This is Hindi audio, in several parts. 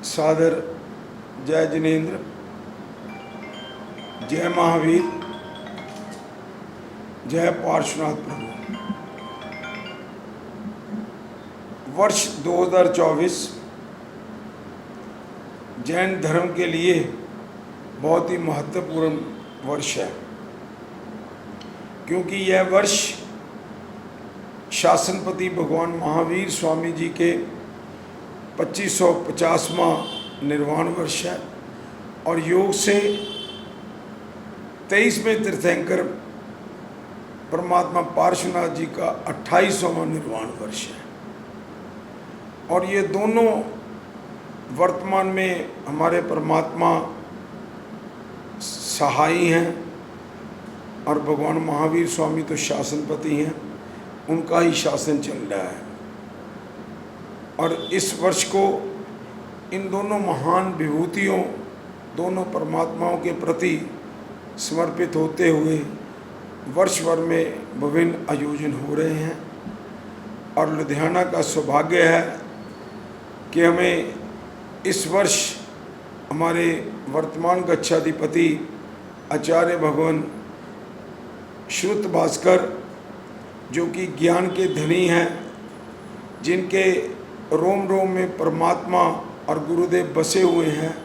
सादर जय जिनेन्द्र, जय महावीर, जय पार्श्वनाथ प्रभु। वर्ष 2024 जैन धर्म के लिए बहुत ही महत्वपूर्ण वर्ष है, क्योंकि यह वर्ष शासनपति भगवान महावीर स्वामी जी के 2550वां निर्वाण वर्ष है और योग से 23वें तीर्थंकर परमात्मा पार्श्वनाथ जी का 28वां निर्वाण वर्ष है। और ये दोनों वर्तमान में हमारे परमात्मा सहाई हैं और भगवान महावीर स्वामी तो शासनपति हैं, उनका ही शासन चल रहा है। और इस वर्ष को इन दोनों महान विभूतियों, दोनों परमात्माओं के प्रति समर्पित होते हुए वर्ष भर में विभिन्न आयोजन हो रहे हैं। और लुधियाना का सौभाग्य है कि हमें इस वर्ष हमारे वर्तमान गच्छाधिपति आचार्य भगवान श्रुत भास्कर, जो कि ज्ञान के धनी हैं, जिनके रोम रोम में परमात्मा और गुरुदेव बसे हुए हैं,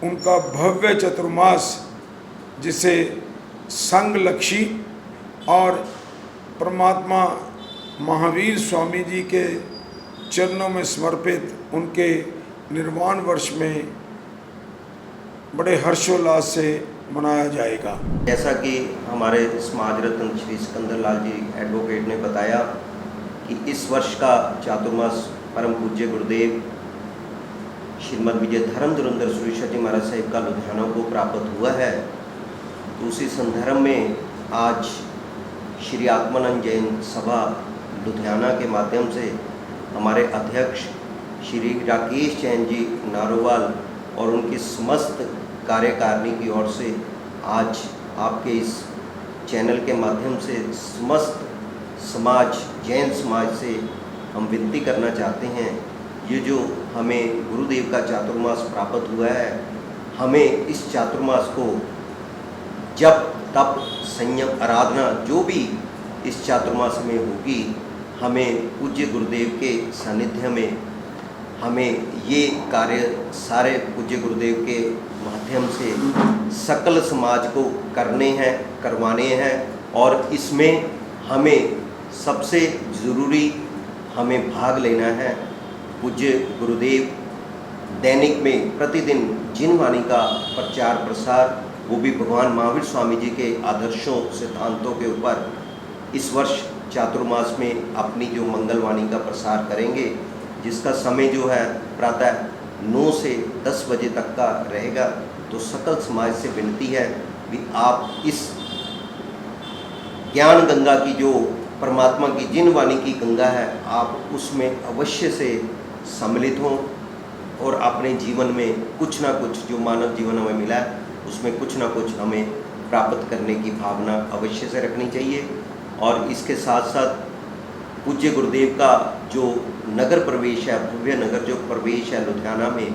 उनका भव्य चतुर्मास जिसे संगलक्षी और परमात्मा महावीर स्वामी जी के चरणों में समर्पित उनके निर्वाण वर्ष में बड़े हर्षोल्लास से मनाया जाएगा। जैसा कि हमारे समाज रत्न श्री सिकंदर लाल जी एडवोकेट ने बताया कि इस वर्ष का चातुर्मास परम पूज्य गुरुदेव श्रीमद विजय धर्म धुरंधर सुरेश्वर जी महाराज साहिब का लुधियाना को प्राप्त हुआ है। तो उसी संदर्भ में आज श्री आत्मानंद जैन सभा लुधियाना के माध्यम से हमारे अध्यक्ष श्री राकेश जैन जी नारोवाल और उनकी समस्त कार्यकारिणी की ओर से आज आपके इस चैनल के माध्यम से समस्त समाज, जैन समाज से हम विनती करना चाहते हैं, ये जो हमें गुरुदेव का चातुर्मास प्राप्त हुआ है, हमें इस चातुर्मास को जप तप संयम आराधना जो भी इस चातुर्मास में होगी, हमें पूज्य गुरुदेव के सानिध्य में हमें ये कार्य सारे पूज्य गुरुदेव के माध्यम से सकल समाज को करने हैं, करवाने हैं। और इसमें हमें सबसे ज़रूरी हमें भाग लेना है। पूज्य गुरुदेव दैनिक में प्रतिदिन जिन वाणी का प्रचार प्रसार, वो भी भगवान महावीर स्वामी जी के आदर्शों सिद्धांतों के ऊपर इस वर्ष चातुर्मास में अपनी जो मंगलवाणी का प्रसार करेंगे, जिसका समय जो है प्रातः 9 से 10 बजे तक का रहेगा। तो सकल समाज से विनती है कि आप इस ज्ञान गंगा की जो परमात्मा की जिन वाणी की गंगा है, आप उसमें अवश्य से सम्मिलित हों और अपने जीवन में कुछ ना कुछ जो मानव जीवन हमें मिला है, उसमें कुछ ना कुछ हमें प्राप्त करने की भावना अवश्य से रखनी चाहिए। और इसके साथ साथ पूज्य गुरुदेव का जो नगर प्रवेश है, भव्य नगर जो प्रवेश है लुधियाना में,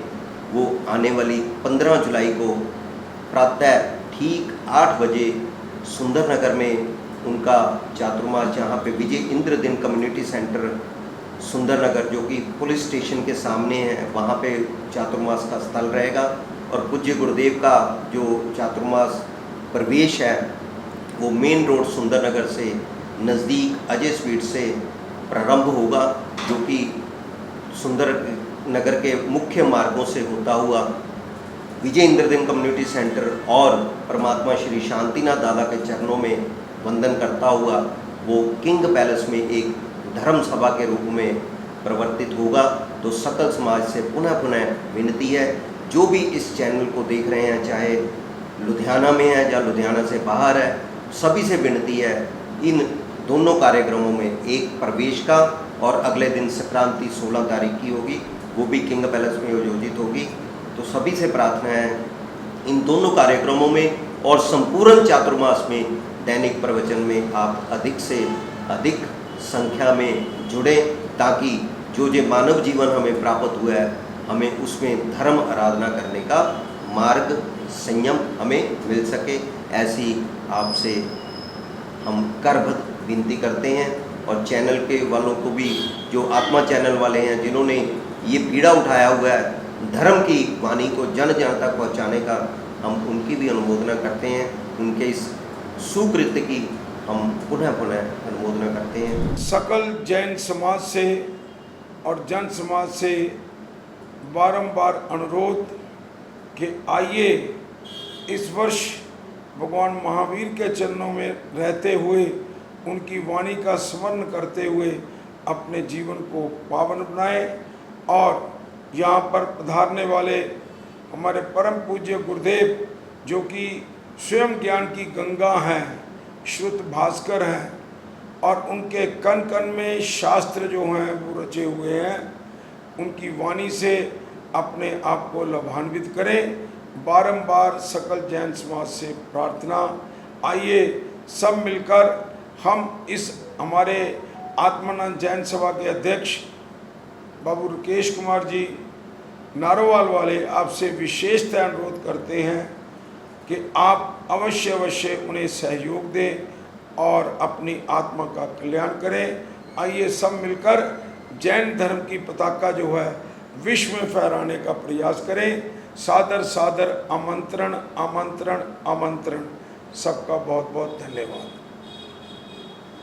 वो आने वाली 15 जुलाई को प्रातः ठीक 8 बजे सुंदर नगर में उनका चातुर्मास, जहाँ पे विजय इंद्र दिन कम्युनिटी सेंटर सुंदर नगर जो कि पुलिस स्टेशन के सामने है, वहाँ पे चातुर्मास का स्थल रहेगा। और पूज्य गुरुदेव का जो चातुर्मास प्रवेश है वो मेन रोड सुंदर नगर से नज़दीक अजय स्वीट से प्रारंभ होगा, जो कि सुंदर नगर के मुख्य मार्गों से होता हुआ विजय इंद्रदिन कम्युनिटी सेंटर और परमात्मा श्री शांतिनाथ दादा के चरणों में वंदन करता हुआ वो किंग पैलेस में एक धर्म सभा के रूप में प्रवर्तित होगा। तो सकल समाज से पुनः पुनः विनती है, जो भी इस चैनल को देख रहे हैं, चाहे लुधियाना में है या लुधियाना से बाहर है, सभी से विनती है, इन दोनों कार्यक्रमों में एक प्रवेश का और अगले दिन संक्रांति 16 तारीख की होगी, वो भी किंग पैलेस में आयोजित होगी। तो सभी से प्रार्थना है इन दोनों कार्यक्रमों में और संपूर्ण चातुर्मास में दैनिक प्रवचन में आप अधिक से अधिक संख्या में जुड़ें, ताकि जो मानव जीवन हमें प्राप्त हुआ है हमें उसमें धर्म आराधना करने का मार्ग, संयम हमें मिल सके, ऐसी आपसे हम करबद्ध विनती करते हैं। और चैनल के वालों को भी, जो आत्मा चैनल वाले हैं, जिन्होंने ये पीड़ा उठाया हुआ है धर्म की वाणी को जन जन तक पहुँचाने का, हम उनकी भी अनुमोदना करते हैं। उनके इस सुकृत्य की हम पुनः पुनः अनुमोदना करते हैं। सकल जैन समाज से और जन समाज से बारंबार अनुरोध कि आइए इस वर्ष भगवान महावीर के चरणों में रहते हुए, उनकी वाणी का स्मरण करते हुए अपने जीवन को पावन बनाएं। और यहाँ पर पधारने वाले हमारे परम पूज्य गुरुदेव, जो कि स्वयं ज्ञान की गंगा हैं, श्रुत भास्कर हैं, और उनके कण कण में शास्त्र जो हैं वो रचे हुए हैं, उनकी वाणी से अपने आप को लाभान्वित करें। बारंबार सकल जैन समाज से प्रार्थना। आइए सब मिलकर हम इस हमारे आत्मानंद जैन सभा के अध्यक्ष बाबू रुकेश कुमार जी नारोवाल वाले आपसे विशेषतः अनुरोध करते हैं कि आप अवश्य उन्हें सहयोग दें और अपनी आत्मा का कल्याण करें। आइए सब मिलकर जैन धर्म की पताका जो है विश्व में फहराने का प्रयास करें। सादर सादर आमंत्रण आमंत्रण आमंत्रण। सबका बहुत बहुत धन्यवाद।